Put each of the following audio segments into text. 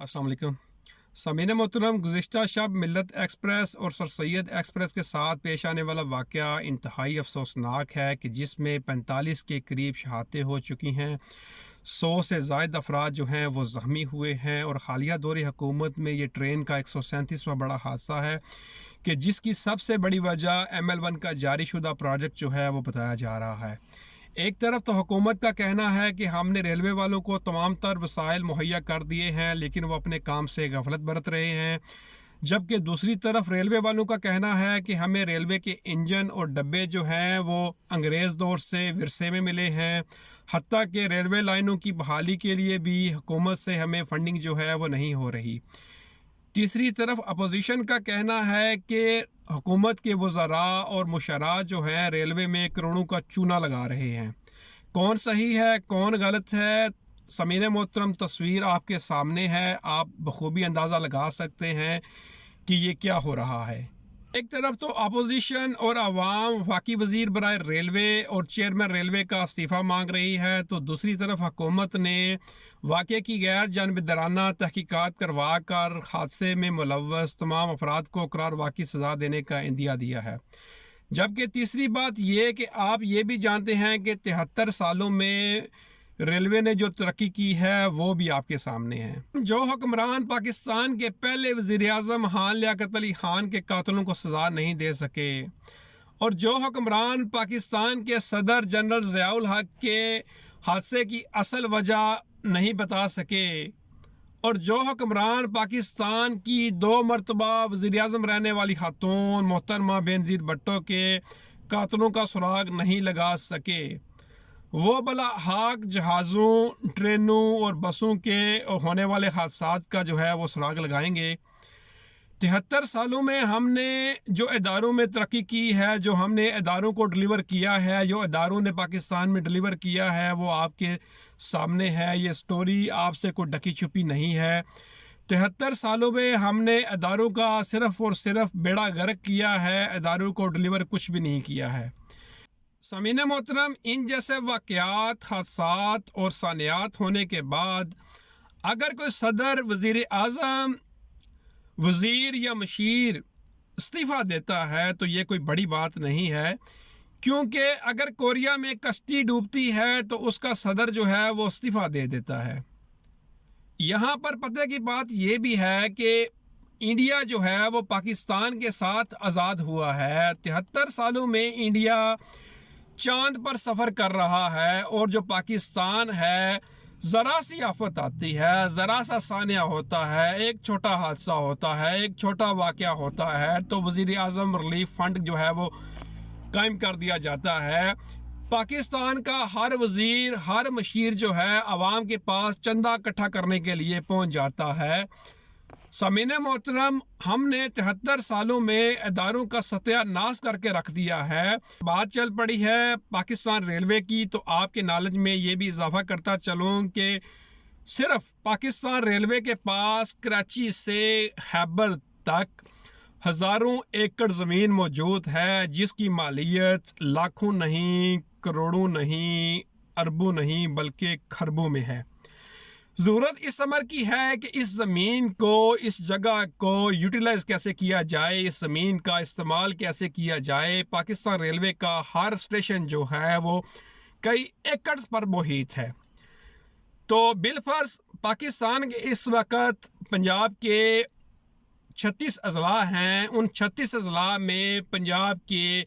अस्सलाम वालेकुम। सामीन मोहतरम, गुज़िश्ता शब मिल्लत एक्सप्रेस और सर सैयद एक्सप्रेस के साथ पेश आने वाला वाक़या इंतहाई अफसोसनाक है कि जिसमें 45 के करीब शहादतें हो चुकी हैं, 100 से ज़ायद अफराद जो हैं वो ज़ख्मी हुए हैं और हालिया दौर हुकूमत में ये ट्रेन का 137वां बड़ा हादसा है कि जिसकी सबसे बड़ी वजह ML1 का जारी शुदा प्रोजेक्ट जो है वो बताया जा रहा है। एक तरफ तो हुकूमत का कहना है कि हमने रेलवे वालों को तमाम तर वसाइल मुहैया कर दिए हैं, लेकिन वो अपने काम से गफलत बरत रहे हैं, जबकि दूसरी तरफ रेलवे वालों का कहना है कि हमें रेलवे के इंजन और डब्बे जो हैं वो अंग्रेज़ दौर से विरसे में मिले हैं। हत्ता कि रेलवे लाइनों की बहाली के लिए भी हुकूमत से हमें फंडिंग जो है वो नहीं हो रही। तीसरी तरफ अपोजिशन का कहना है कि हुकूमत के वज़रा और मुशरा जो हैं रेलवे में करोड़ों का चूना लगा रहे हैं। कौन सही है कौन गलत है, समीन मोहतरम तस्वीर आपके सामने है, आप बखूबी अंदाज़ा लगा सकते हैं कि ये क्या हो रहा है। एक तरफ तो अपोजिशन और आवाम वफाकी वज़ीर बराए रेलवे और चेयरमैन रेलवे का इस्तीफ़ा मांग रही है, तो दूसरी तरफ हुकूमत ने वाक़े की गैर जानबदाराना तहकीकात करवा कर हादसे में मुलव्वस तमाम अफराद को करार वाक़ई सज़ा देने का इंदिया दिया है। जबकि तीसरी बात ये कि आप ये भी जानते हैं कि 73 सालों में रेलवे ने जो तरक्की की है वो भी आपके सामने है। जो हुक्मरान पाकिस्तान के पहले वज़ीर-ए-आज़म खान लियाकत अली खान के कातलों को सज़ा नहीं दे सके, और जो हुक्मरान पाकिस्तान के सदर जनरल ज़ियाउल हक के हादसे की असल वजह नहीं बता सके, और जो हुक्मरान पाकिस्तान की 2 मरतबा वज़ीर-ए-आज़म रहने वाली खातून मोहतरमा बेनज़ीर भुट्टो के कातलों का सुराग नहीं लगा सके, वो भला हाक जहाज़ों, ट्रेनों और बसों के होने वाले हादसात का जो है वो सुराग लगाएंगे। 73 सालों में हमने जो इदारों में तरक्की की है, जो हमने इदारों को डिलीवर किया है, जो इदारों ने पाकिस्तान में डिलीवर किया है, वो आपके सामने है। ये स्टोरी आपसे कोई ढकी छुपी नहीं है। 73 सालों में हमने इदारों का सिर्फ़ और सिर्फ बेड़ा गर्क किया है, इदारों को डिलीवर कुछ भी नहीं किया है। सामीन मोहतरम, इन जैसे वाक़यात, हादसात और सानियात होने के बाद अगर कोई सदर, वज़ीर आज़म, वज़ीर या मशीर इस्तीफ़ा देता है तो ये कोई बड़ी बात नहीं है, क्योंकि अगर कोरिया में कश्ती डूबती है तो उसका सदर जो है वो इस्तीफ़ा दे देता है। यहाँ पर पते की बात ये भी है कि इंडिया जो है वो पाकिस्तान के साथ आज़ाद हुआ है। 73 सालों में इंडिया चांद पर सफ़र कर रहा है, और जो पाकिस्तान है ज़रा सी आफत आती है, ज़रा सा सानिया होता है, एक छोटा हादसा होता है, एक छोटा वाक़या होता है, तो वज़ीर आज़म रिलीफ फ़ंड जो है वो कायम कर दिया जाता है। पाकिस्तान का हर वज़ीर, हर मशीर जो है आवाम के पास चंदा इकट्ठा करने के लिए पहुंच जाता है। सामीन मोहतरम, हमने 73 सालों में इदारों का सत्यानाश करके रख दिया है। बात चल पड़ी है पाकिस्तान रेलवे की, तो आपके नॉलेज में ये भी इजाफा करता चलूँ कि सिर्फ पाकिस्तान रेलवे के पास कराची से खैबर तक हज़ारों एकड़ ज़मीन मौजूद है, जिसकी मालियत लाखों नहीं, करोड़ों नहीं, अरबों नहीं, बल्कि खरबों में है। ज़रूरत इस अमर की है कि इस ज़मीन को, इस जगह को यूटिलाइज़ कैसे किया जाए, इस ज़मीन का इस्तेमाल कैसे किया जाए। पाकिस्तान रेलवे का हर स्टेशन जो है वो कई एकड़ पर मुहित है। तो बिलफर्ज पाकिस्तान के इस वक्त पंजाब के 36 अज़ला हैं। उन 36 अज़ला में पंजाब के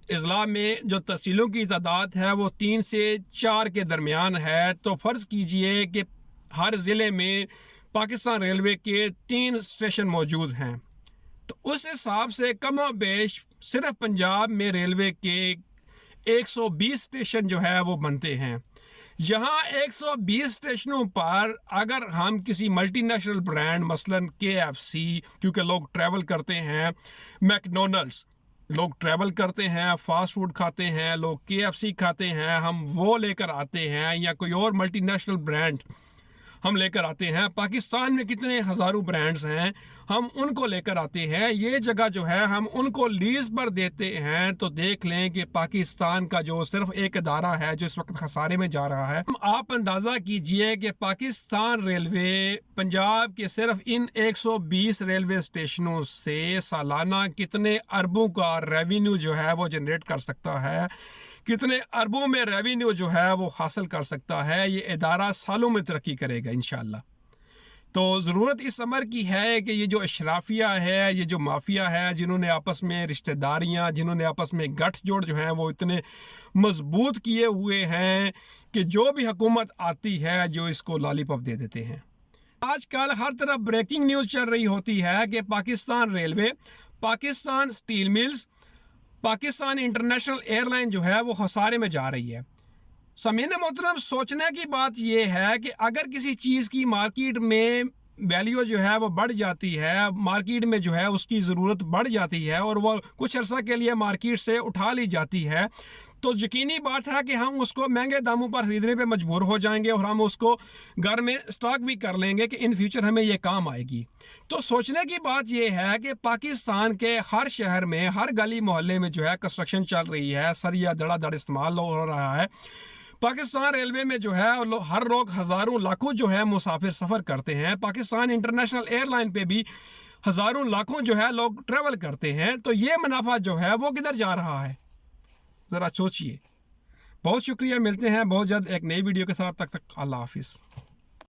अज़ला में जो तहसीलों की तादाद है वो 3 से 4 के दरमियान है। तो फ़र्ज़ कीजिए कि हर ज़िले में पाकिस्तान रेलवे के 3 स्टेशन मौजूद हैं, तो उस हिसाब से कम और बेश सिर्फ पंजाब में रेलवे के 120 स्टेशन जो है वो बनते हैं। यहाँ 120 स्टेशनों पर अगर हम किसी मल्टीनेशनल ब्रांड मसलन KFC, क्योंकि लोग ट्रैवल करते हैं, मैकडोनल्ड्स, लोग ट्रैवल करते हैं, फास्ट फूड खाते हैं, लोग KFC खाते हैं, हम वो लेकर आते हैं, या कोई और मल्टीनेशनल ब्रांड ہم لے کر آتے ہیں. پاکستان میں کتنے ہزاروں برانڈز ہیں, ہم ان کو لے کر آتے ہیں. یہ جگہ جو ہے ہم ان کو لیز پر دیتے ہیں. تو دیکھ لیں کہ پاکستان کا جو صرف ایک ادارہ ہے جو اس وقت خسارے میں جا رہا ہے. آپ اندازہ کیجئے کہ پاکستان ریلوے پنجاب کے صرف ان 120 ریلوے اسٹیشنوں سے سالانہ کتنے اربوں کا ریونیو جو ہے وہ جنریٹ کر سکتا ہے, کتنے اربوں میں ریونیو جو ہے وہ حاصل کر سکتا ہے. یہ ادارہ سالوں میں ترقی کرے گا انشاءاللہ. تو ضرورت اس امر کی ہے کہ یہ جو اشرافیہ ہے, یہ جو مافیا ہے, جنہوں نے آپس میں رشتہ داریاں, جنہوں نے آپس میں گٹھ جوڑ جو ہیں وہ اتنے مضبوط کیے ہوئے ہیں کہ جو بھی حکومت آتی ہے جو اس کو لالی پاپ دے دیتے ہیں. آج کل ہر طرف بریکنگ نیوز چل رہی ہوتی ہے کہ Pakistan railway, Pakistan steel mills, Pakistan international airline لائن جو ہے وہ خسارے میں جا رہی ہے. سامعین محترم, سوچنے کی بات یہ ہے کہ اگر کسی چیز کی مارکیٹ میں ویلیو جو ہے وہ بڑھ جاتی ہے, مارکیٹ میں جو ہے اس کی ضرورت بڑھ جاتی ہے اور وہ کچھ عرصہ کے لیے مارکیٹ سے اٹھا لی جاتی ہے, تو یقینی بات ہے کہ ہم اس کو مہنگے داموں پر خریدنے پہ مجبور ہو جائیں گے اور ہم اس کو گھر میں اسٹاک بھی کر لیں گے کہ ان فیوچر ہمیں یہ کام آئے گی. تو سوچنے کی بات یہ ہے کہ پاکستان کے ہر شہر میں, ہر گلی محلے میں جو ہے کنسٹرکشن چل رہی ہے, سریا دڑا دڑ استعمال ہو رہا ہے. پاکستان ریلوے میں جو ہے ہر روز ہزاروں لاکھوں جو ہے مسافر سفر کرتے ہیں. پاکستان انٹرنیشنل ایئر لائن پہ بھی ہزاروں لاکھوں جو ہے لوگ ٹریول کرتے ہیں. تو یہ منافع جو ہے وہ کدھر جا رہا ہے, ذرا سوچئے. بہت شکریہ, ملتے ہیں بہت جلد ایک نئی ویڈیو کے ساتھ. تک اللہ حافظ.